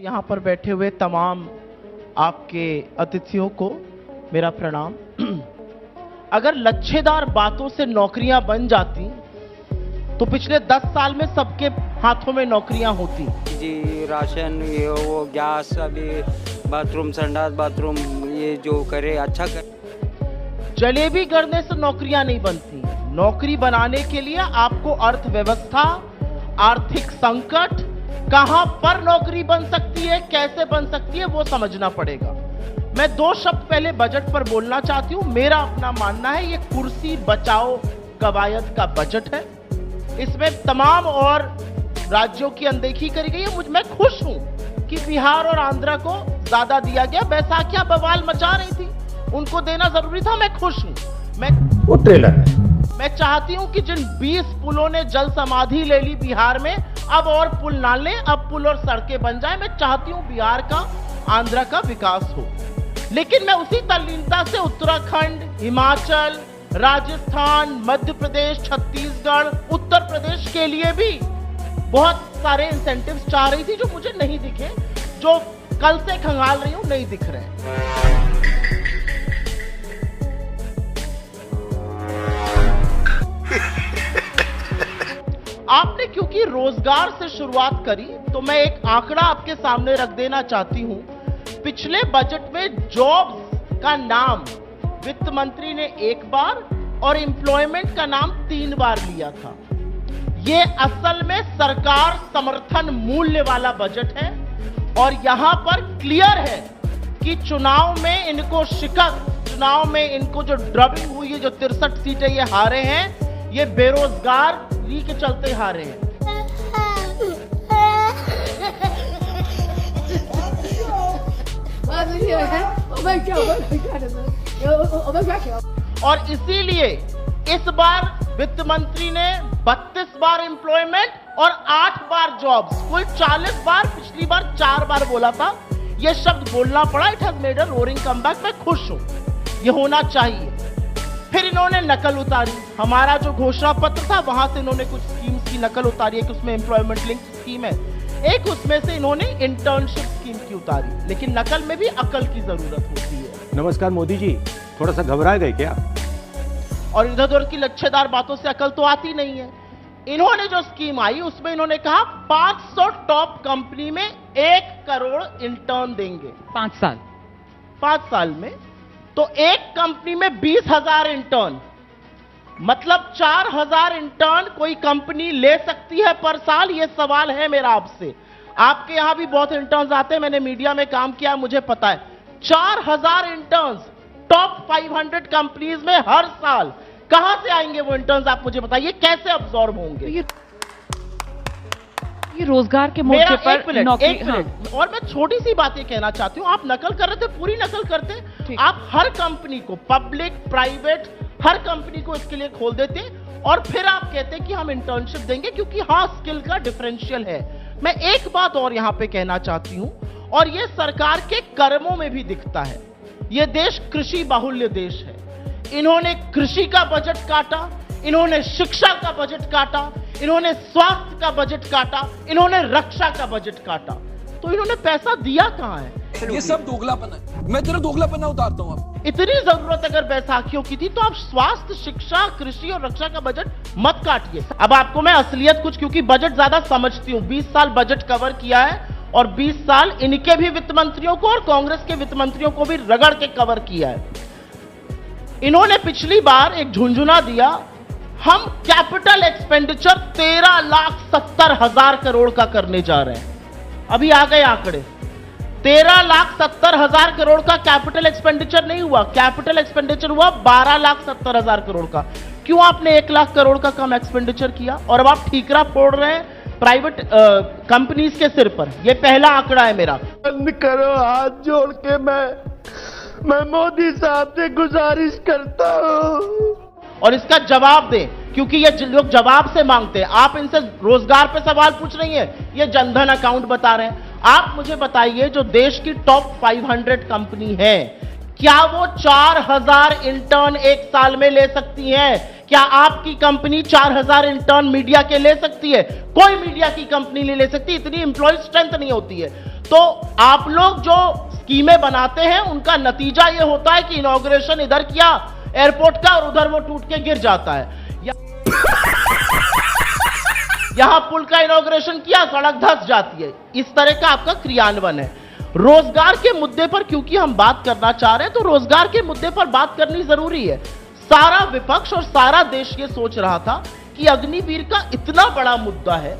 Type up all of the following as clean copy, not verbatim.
यहाँ पर बैठे हुए तमाम आपके अतिथियों को मेरा प्रणाम। अगर लच्छेदार बातों से नौकरियां बन जाती तो पिछले 10 साल में सबके हाथों में नौकरियां होती। जी, राशन ये वो गैस, अभी बाथरूम, संडास बाथरूम, ये जो करे अच्छा करे। जलेबी गड़ने से नौकरियां नहीं बनती। नौकरी बनाने के लिए आपको अर्थव्यवस्था, आर्थिक संकट, कहां पर नौकरी बन सकती है, कैसे बन सकती है, वो समझना पड़ेगा। मैं 2 शब्द पहले बजट पर बोलना चाहती हूं। मेरा अपना मानना है ये कुर्सी बचाओ कवायद का बजट है। इसमें तमाम और राज्यों की अनदेखी करी गई है। मैं खुश हूं कि बिहार और आंध्र को ज्यादा दिया गया। बैसाखियां बवाल मचा रही थी, उनको देना जरूरी था। मैं खुश हूं। वो ट्रेलर है। मैं चाहती हूं कि जिन 20 पुलों ने जल समाधि ले ली बिहार में, अब और पुल ना लें, अब पुल और सड़कें बन जाए। मैं चाहती हूं बिहार का, आंध्र का विकास हो। लेकिन मैं उसी तल्लीनता से उत्तराखंड, हिमाचल, राजस्थान, मध्य प्रदेश, छत्तीसगढ़, उत्तर प्रदेश के लिए भी बहुत सारे इंसेंटिव्स चाह रही थी जो मुझे नहीं दिखे, जो कल से खंगाल रही हूं, नहीं दिख रहे। आपने क्योंकि रोजगार से शुरुआत करी तो मैं एक आंकड़ा आपके सामने रख देना चाहती हूं। पिछले बजट में जॉब्स का नाम वित्त मंत्री ने 1 बार और एम्प्लॉयमेंट का नाम 3 बार लिया था। यह असल में सरकार समर्थन मूल्य वाला बजट है और यहां पर क्लियर है कि चुनाव में इनको शिकस्त, चुनाव में इनको जो ड्रबिंग हुई है, जो 63 सीटें ये हारे हैं, ये बेरोजगारी के चलते हारे हैं। और इसीलिए इस बार वित्त मंत्री ने 32 बार एम्प्लॉयमेंट और 8 बार जॉब्स, कुल 40 बार, पिछली बार 4 बार बोला था। यह शब्द बोलना पड़ा। It has made a roaring comeback. मैं खुश हूं, यह होना चाहिए। फिर इन्होंने नकल उतारी। हमारा जो घोषणा पत्र था वहां से इन्होंने कुछ स्कीम्स की नकल उतारी है कि उसमें एम्प्लॉयमेंट लिंक स्कीम है। एक उसमें से इन्होंने इंटर्नशिप स्कीम की उतारी। लेकिन नकल में भी अकल की जरूरत होती है। नमस्कार मोदी जी, थोड़ा सा घबरा गए क्या? और इधर उधर की लच्छेदार बातों से अकल तो आती नहीं है। इन्होंने जो स्कीम आई उसमें इन्होंने कहा 500 टॉप कंपनी में 1 करोड़ इंटर्न देंगे 5 साल में। तो एक कंपनी में 20,000 इंटर्न, मतलब 4,000 इंटर्न कोई कंपनी ले सकती है पर साल। यह सवाल है मेरा आपसे। आपके यहां भी बहुत इंटर्न्स आते हैं, मैंने मीडिया में काम किया, मुझे पता है। 4,000 इंटर्न्स टॉप 500 कंपनीज में हर साल। कहां से आएंगे वो इंटर्न्स, आप मुझे बताइए, कैसे अब्सॉर्ब होंगे? ये रोजगार के मोर्चे पर एक मिनट। और मैं छोटी सी बात ये कहना चाहती हूं, आप नकल कर रहे थे, पूरी नकल करते। आप हर कंपनी को, पब्लिक, प्राइवेट, हर कंपनी को इसके लिए खोल देते और फिर आप कहते कि हम इंटर्नशिप देंगे क्योंकि हाँ, स्किल का डिफरेंशियल है। मैं एक बात और यहां पे कहना चाहती हूं, और यह सरकार के कर्मों में भी दिखता है। यह देश कृषि बाहुल्य देश है। इन्होंने कृषि का बजट काटा, इन्होंने शिक्षा का बजट काटा, इन्होंने स्वास्थ्य का बजट काटा, इन्होंने रक्षा का बजट काटा। तो इन्होंने पैसा दिया कहां है? ये सब दोगलापन है। मैं तेरा दोगलापन उतारता हूं। अब इतनी जरूरत अगर बैसाखियों की थी तो आप स्वास्थ्य, शिक्षा, कृषि और रक्षा का बजट मत काटिए। अब आपको मैं असलियत कुछ, क्योंकि बजट ज्यादा समझती हूं, 20 साल बजट कवर किया है और 20 साल इनके भी वित्त मंत्रियों को और कांग्रेस के वित्त मंत्रियों को भी रगड़ के कवर किया है। इन्होंने पिछली बार एक झुंझुना दिया, हम कैपिटल एक्सपेंडिचर 13,70,000 करोड़ का करने जा रहे हैं। अभी आ गए आंकड़े। 13,70,000 करोड़ का कैपिटल एक्सपेंडिचर नहीं हुआ। कैपिटल एक्सपेंडिचर हुआ 12,70,000 करोड़ का। क्यों आपने 1 लाख करोड़ का कम एक्सपेंडिचर किया? और अब आप ठीकरा फोड़ रहे हैं प्राइवेट कंपनीज के सिर पर। यह पहला आंकड़ा है मेरा। बंद करो, हाथ जोड़ के मैं मोदी साहब से गुजारिश करता हूं। और इसका जवाब दें, क्योंकि ये लोग जवाब से मांगते हैं। आप इनसे रोजगार पे सवाल पूछ रही हैं, ये जनधन अकाउंट बता रहे हैं। आप मुझे बताइए, जो देश की टॉप 500 कंपनी है, क्या वो 4,000 इंटर्न 1 साल में ले सकती है? क्या आपकी कंपनी 4,000 इंटर्न मीडिया के ले सकती है? कोई मीडिया की कंपनी नहीं ले सकती, इतनी एम्प्लॉय स्ट्रेंथ नहीं होती है। तो आप लोग जो स्कीमें बनाते हैं उनका नतीजा यह होता है कि इनॉग्रेशन इधर किया एयरपोर्ट का और उधर वो टूट के गिर जाता है। यहां पुल का इनॉग्रेशन किया, सड़क धंस जाती है। इस तरह का आपका क्रियान्वयन है। रोजगार के मुद्दे पर क्योंकि हम बात करना चाह रहे हैं, तो रोजगार के मुद्दे पर बात करनी जरूरी है। सारा विपक्ष और सारा देश ये सोच रहा था कि अग्निवीर का इतना बड़ा मुद्दा है,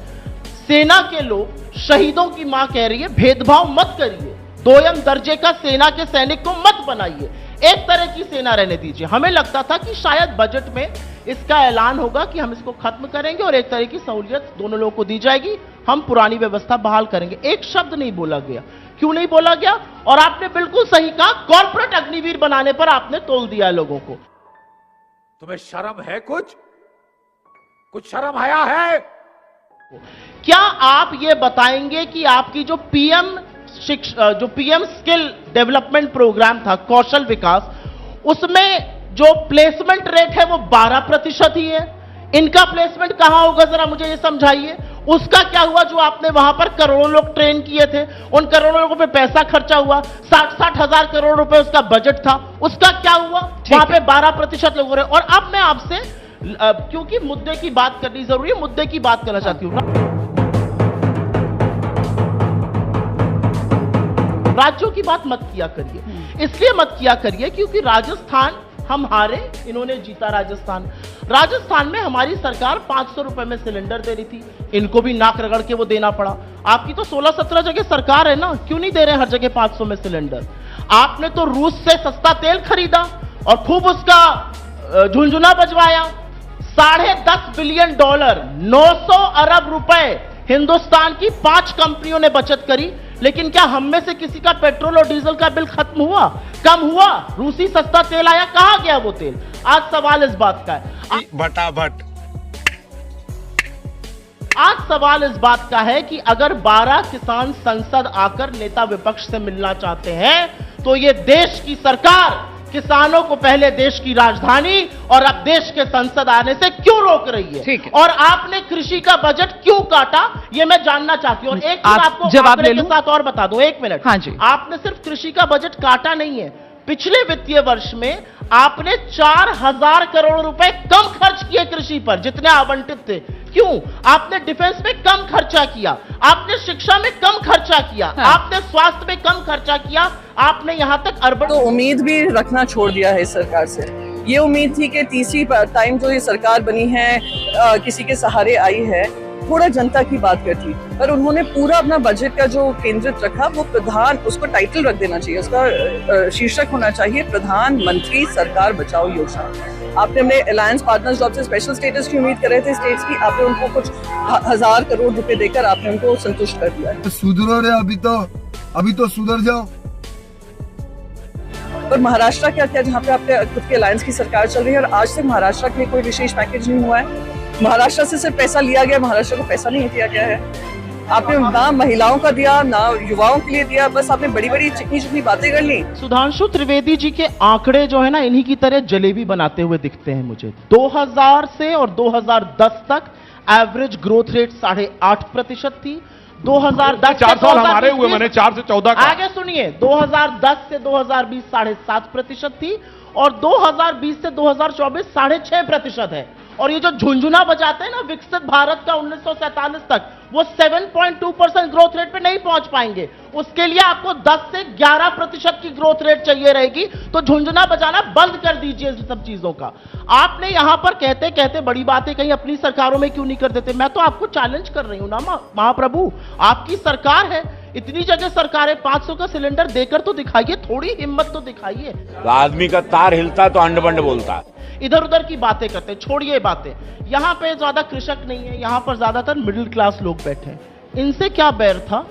सेना के लोग शहीदों की मां कह रही है भेदभाव मत करिए, दोयम दर्जे का सेना के सैनिक को मत बनाइए, एक तरह की सेना रहने दीजिए। हमें लगता था कि शायद बजट में इसका ऐलान होगा कि हम इसको खत्म करेंगे और एक तरह की सहूलियत दोनों लोगों को दी जाएगी, हम पुरानी व्यवस्था बहाल करेंगे। एक शब्द नहीं बोला गया। क्यों नहीं बोला गया? और आपने बिल्कुल सही कहा, कॉर्पोरेट अग्निवीर बनाने पर आपने तोल दिया लोगों को। तुम्हें शर्म है? कुछ शर्म आया है? क्या आप ये बताएंगे कि आपकी जो पीएम स्किल डेवलपमेंट प्रोग्राम था, कौशल विकास, उसमें जो प्लेसमेंट रेट है वो 12% ही है। इनका प्लेसमेंट कहां होगा, जरा मुझे ये समझाइए। उसका क्या हुआ जो आपने वहां पर करोड़ों लोग ट्रेन किए थे, उन करोड़ों लोगों पे पैसा खर्चा हुआ, 60 हजार करोड़ रुपए उसका बजट था, उसका क्या हुआ? वहां पे 12% लोग हो रहे। और अब मैं आपसे, क्योंकि मुद्दे की बात करनी जरूरी है, मुद्दे की बात करना चाहती हूं ना। राज्यों की बात मत किया करिए, इसलिए मत किया करिए क्योंकि राजस्थान हम हारे, इन्होंने जीता राजस्थान। राजस्थान में हमारी सरकार 500 रुपए में सिलेंडर दे रही थी, इनको भी नाक रगड़ के वो देना पड़ा। आपकी तो 16-17 जगह सरकार है ना, क्यों नहीं दे रहे हर जगह 500 में सिलेंडर? आपने तो रूस से सस्ता तेल खरीदा और खूब उसका झुंझुना बजवाया। $10.5 बिलियन, 900 अरब रुपए हिंदुस्तान की 5 कंपनियों ने बचत करी। लेकिन क्या हम में से किसी का पेट्रोल और डीजल का बिल खत्म हुआ, कम हुआ? रूसी सस्ता तेल आया, कहां गया वो तेल? आज सवाल इस बात का है, भटाभट। आज सवाल इस बात का है कि अगर 12 किसान संसद आकर नेता विपक्ष से मिलना चाहते हैं तो ये देश की सरकार किसानों को पहले देश की राजधानी और अब देश के संसद आने से क्यों रोक रही है? और आपने कृषि का बजट क्यों काटा, ये मैं जानना चाहती हूं। और एक चीज आपको जवाब के साथ और बता दूं, 1 मिनट। हाँ जी। आपने सिर्फ कृषि का बजट काटा नहीं है, पिछले वित्तीय वर्ष में आपने 4000 करोड़ रुपए कम खर्च किए कृषि पर जितने आवंटित थे। क्यों? आपने डिफेंस में कम खर्चा किया, आपने शिक्षा में कम खर्चा किया, आपने स्वास्थ्य में कम खर्चा किया, आपने यहां तक अर्बन। तो उम्मीद भी रखना छोड़ दिया है इस सरकार से। ये उम्मीद थी कि तीसरी टाइम जो ये सरकार बनी है, किसी के सहारे आई है, थोड़ा जनता की बात करती, पर उन्होंने पूरा अपना बजट का जो केंद्रित रखा वो प्रधान, उसको टाइटल रख देना चाहिए, उसका शीर्षक होना चाहिए प्रधानमंत्री सरकार बचाओ योजना। आपने अपने अलायंस पार्टनर्स जॉब से स्पेशल स्टेटस की उम्मीद कर रहे थे स्टेट्स की, आपने उनको कुछ 1000 करोड़ रुपए देकर आपने उनको संतुष्ट कर दिया है। सुधरो रे, अभी तो सुधर जाओ। पर महाराष्ट्र क्या क्या, जहाँ पे आपके खुद के अलायंस की सरकार चल रही है और आज तक महाराष्ट्र के लिए कोई विशेष पैकेज नहीं हुआ है। महाराष्ट्र से सिर्फ पैसा लिया गया, महाराष्ट्र को पैसा नहीं दिया गया है। आपने ना महिलाओं का दिया, ना युवाओं के लिए दिया, बस आपने बड़ी बड़ी चिकनी चिकनी बातें कर ली। सुधांशु त्रिवेदी जी के आंकड़े जो है ना, इन्हीं की तरह जलेबी बनाते हुए दिखते हैं मुझे। 2000 से और 2010 तक एवरेज ग्रोथ रेट 8.5% थी। 2010 4 साल हमारे हुए, मैंने 4 से 14 का। आगे सुनिए, 2010 से 2020 7.5% थी और 2020 से 2024 6.5% है। और ये जो झुंझुना बजाते हैं ना विकसित भारत का 1947 तक, वो 7.2% ग्रोथ रेट पे नहीं पहुंच पाएंगे। उसके लिए आपको 10 से 11% की ग्रोथ रेट चाहिए रहेगी। तो झुंझुना बजाना बंद कर दीजिए इन सब चीजों का। आपने यहां पर कहते कहते बड़ी बातें कहीं अपनी सरकारों में क्यों नहीं कर देते? मैं तो आपको चैलेंज कर रही हूं ना महाप्रभु, आपकी सरकार है, इतनी जगह सरकारें 500 का सिलेंडर देकर तो दिखाइए, थोड़ी हिम्मत तो दिखाइए। आदमी का तार हिलता तो अंड बंड बोलता है। इधर उधर की बातें करते, छोड़िए बातें। यहां पे ज्यादा कृषक नहीं है, यहां पर ज्यादातर मिडिल क्लास लोग बैठे हैं। इनसे क्या बैर था?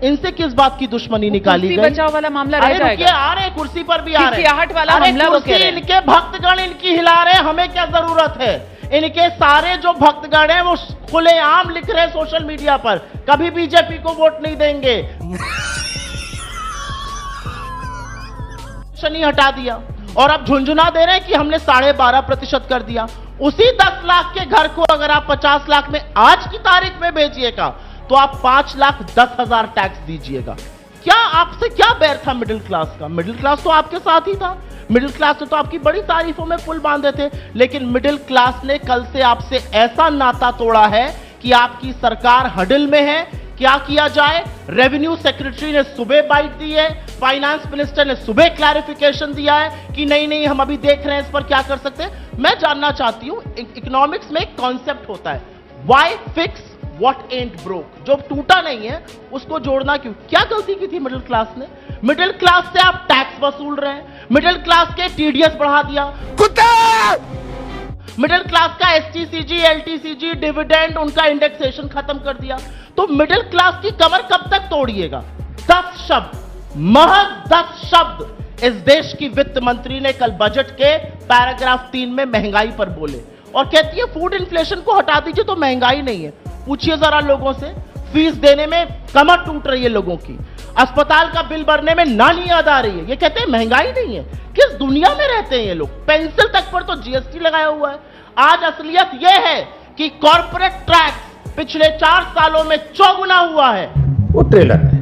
इनसे किस बात की दुश्मनी निकाली गई? बचाव वाला मामला रह जाएगा। रुकिए, आ रहे कुर्सी पर भी आ रहे हैं। वाला मामला वो कह रहे हैं। इनके भक्तगण इनकी हिला रहे हैं, हमें क्या जरूरत है? इनके सारे जो भक्तगण हैं वो खुलेआम लिख रहे हैं सोशल मीडिया पर, कभी बीजेपी को वोट नहीं देंगे। शनि हटा दिया और अब झुंझुना दे रहे हैं कि हमने 12.5% कर दिया। उसी 10 लाख के घर को अगर आप 50 लाख में आज की तारीख में बेचिएगा तो आप 5,10,000 टैक्स दीजिएगा। क्या आपसे क्या बैर था मिडिल क्लास का? मिडिल क्लास तो आपके साथ ही था। मिडिल क्लास ने तो आपकी बड़ी तारीफों में पुल बांधे थे, लेकिन मिडिल क्लास ने कल से आपसे ऐसा नाता तोड़ा है कि आपकी सरकार हडल में है। क्या किया जाए? रेवेन्यू सेक्रेटरी ने सुबह बाइट दी है, फाइनेंस मिनिस्टर ने सुबह क्लैरिफिकेशन दिया है कि नहीं हम अभी देख रहे हैं इस पर क्या कर सकते हैं। मैं जानना चाहती हूं, इकोनॉमिक्स में एक कॉन्सेप्ट होता है, why fix what ant broke. जो टूटा नहीं है उसको जोड़ना क्यों? क्या गलती की थी मिडिल क्लास ने? मिडिल क्लास से आप टैक्स वसूल रहे हैं, मिडिल क्लास के टीडीएस बढ़ा दिया, मिडिल क्लास का एसटीसीजी, एलटीसीजी, डिविडेंड, उनका इंडेक्सेशन खत्म कर दिया। तो मिडिल क्लास की कमर कब तक तोड़िएगा? 10 शब्द, महज 10 शब्द इस देश की वित्त मंत्री ने कल बजट के पैराग्राफ 3 में महंगाई पर बोले, और कहती है फूड इन्फ्लेशन को हटा दीजिए तो महंगाई नहीं है। पूछिए जरा लोगों से, फीस देने में कमर टूट रही है लोगों की, अस्पताल का बिल भरने में नानी याद आ रही है, ये कहते हैं महंगाई नहीं है। किस दुनिया में रहते हैं ये लोग? पेंसिल तक पर तो जीएसटी लगाया हुआ है। आज असलियत यह है कि कॉर्पोरेट टैक्स पिछले 4 सालों में 4 गुना हुआ है, वो ट्रेलर है,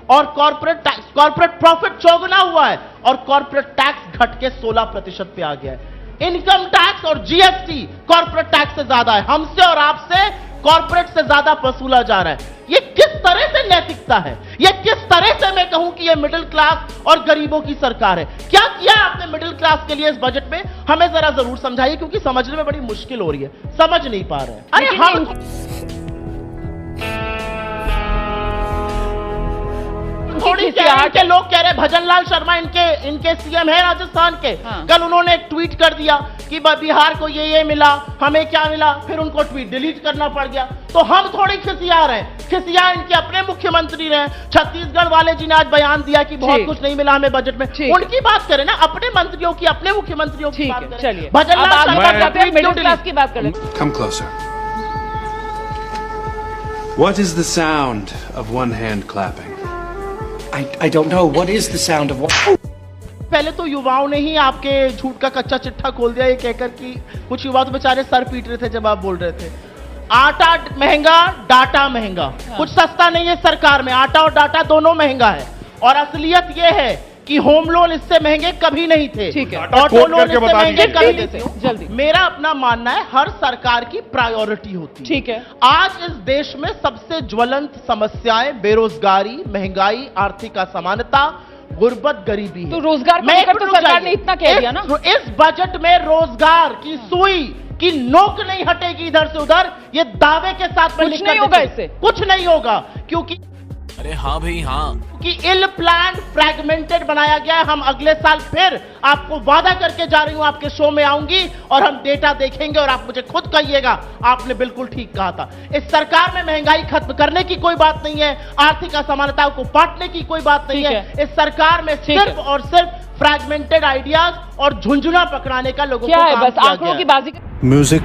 और कॉर्पोरेट प्रॉफिट 4 गुना हुआ है, और कॉर्पोरेट टैक्स घट के 16% पे आ गया है। इनकम टैक्स और जीएसटी कॉर्पोरेट टैक्स से ज्यादा है, हमसे और आपसे कॉर्पोरेट से ज्यादा वसूला जा रहा है। ये किस तरह से नैतिकता है? ये किस तरह से मैं कहूं कि ये मिडिल क्लास और गरीबों की सरकार है? क्या किया आपने मिडिल क्लास के लिए इस बजट में? हमें जरा जरूर समझाइए, क्योंकि समझने में बड़ी मुश्किल हो रही है, समझ नहीं पा रहे हैं। अरे हम थोड़ी के लोग कह रहे भजनलाल शर्मा इनके सीएम है राजस्थान के। हाँ। कल उन्होंने एक ट्वीट कर दिया कि बिहार को ये मिला, हमें क्या मिला, फिर उनको ट्वीट डिलीट करना पड़ गया। तो हम थोड़ी खिसिया रहे हैं, खिसिया इनके अपने मुख्यमंत्री रहे। छत्तीसगढ़ वाले जी ने आज बयान दिया कि बहुत कुछ नहीं मिला हमें बजट में, उनकी बात करें ना, अपने मंत्रियों की, अपने मुख्यमंत्रियों की बात करें। भजनलाल शर्मा मिडिल क्लास की बात करें। Come closer. What is the sound of one hand clapping? I don't know. What is the sound of one? पहले तो युवाओं ने ही आपके झूठ का कच्चा चिट्ठा खोल दिया, ये कहकर कि कुछ युवा तो बेचारे सर पीट रहे थे जब आप बोल रहे थे आटा महंगा, डाटा महंगा। हाँ। कुछ सस्ता नहीं है सरकार में, आटा और डाटा दोनों महंगा है। और असलियत ये है कि होम लोन इससे महंगे कभी नहीं थे, ठीक है, ऑटो लोन इससे महंगे कभी नहीं थे। जल्दी, मेरा अपना मानना है हर सरकार की प्रायोरिटी होती है, ठीक है। आज इस देश में सबसे ज्वलंत समस्याएं बेरोजगारी, महंगाई, आर्थिक असमानता, गुर्बत, गरीबी है। तो रोजगार को लेकर तो सरकार ने इतना कह दिया ना। इस बजट में रोजगार की सुई की नोक नहीं हटेगी इधर से उधर, ये दावे के साथ कुछ नहीं होगा, इससे कुछ नहीं होगा, क्योंकि अरे हाँ भाई हाँ, कि इल प्लान फ्रैगमेंटेड बनाया गया है। हम अगले साल फिर आपको वादा करके जा रही हूं, आपके शो में आऊंगी और हम डेटा देखेंगे और आप मुझे खुद कहिएगा आपने बिल्कुल ठीक कहा था। इस सरकार में महंगाई खत्म करने की कोई बात नहीं है, आर्थिक असमानताओं को बांटने की कोई बात नहीं है। इस सरकार में सिर्फ और सिर्फ फ्रैगमेंटेड आइडियाज और झुंझुना पकड़ाने का लोगों को काम किया गया है। बस आंकड़ों की बाजी। Music